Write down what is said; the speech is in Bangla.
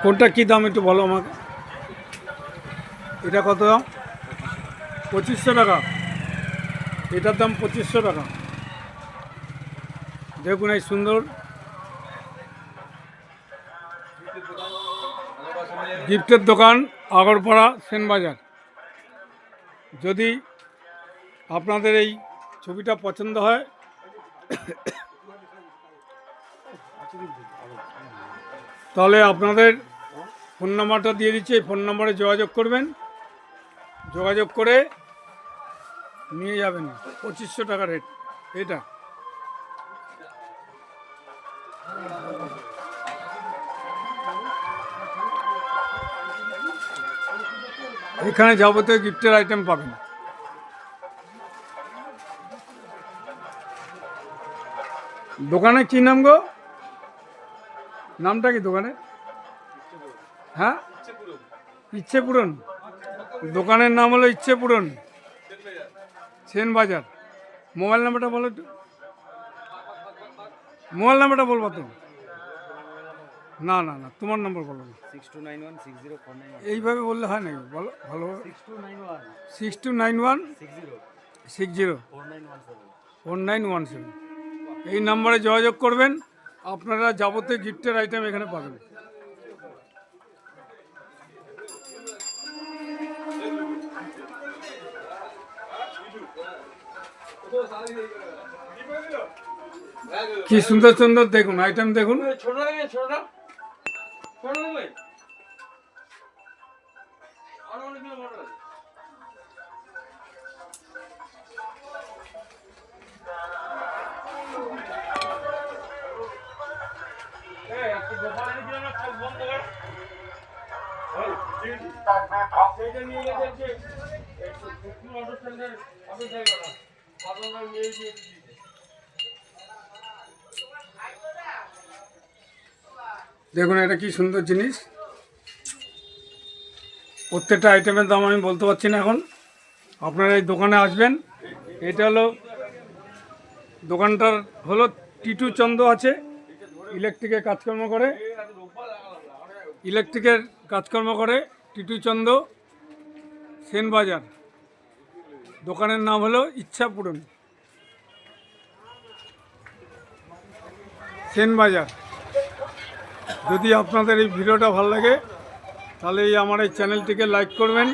কোনটা কি দাম একটু বলো আমাকে। এটা কত দাম? 2500 টাকা। এটার দাম 2500 টাকা। দেখুন এই সুন্দর গিফটের দোকান, আগরপাড়া সেনবাজার। যদি আপনাদের এই ছবিটা পছন্দ হয় তাহলে আপনাদের ফোন নাম্বারটা দিয়ে দিচ্ছি, এই ফোন নাম্বারে যোগাযোগ করবেন, যোগাযোগ করে নিয়ে যাবেন। 2500 টাকা রেট এটা। এখানে যাবতীয় গিফটের আইটেম পাবেন। দোকানে কি নাম গো? নামটা কি দোকানে? হ্যাঁ, ইচ্ছে পূরণ। দোকানের নাম হলো ইচ্ছে পূরণ, সেনবাজার। মোবাইল নাম্বারটা বলো একটু। মোবাইল নাম্বারটা বলবো তো? না না না, তোমার নাম্বার বলো না। 6291604917। এইভাবে বললে হয় নাকি? বলো ভালোভাবে। 6291604917। এই নাম্বারে যোগাযোগ করবেন, আপনারা যাবতীয় গিফটের আইটেম এখানে পাবেন। কি সুন্দর সুন্দর দেখুন আইটেম, দেখুন। দেখুন এটা কি সুন্দর জিনিস। প্রত্যেকটা আইটেমের দাম আমি বলতে পারছি না এখন। আপনারা এই দোকানে আসবেন। এটা হলো দোকানটার হলো টিটু চন্দ্র আছে, ইলেকট্রিকের কাজকর্ম করে, ইলেকট্রিকের কাজকর্ম করে টিটু চন্দ্র, সেনবাজার। দোকানের নাম হলো ইচ্ছা পূরণ, সেনবাজার। যদি আপনাদের এই ভিডিওটা ভালো লাগে তাহলে আমার এই চ্যানেলটিকে লাইক করবেন,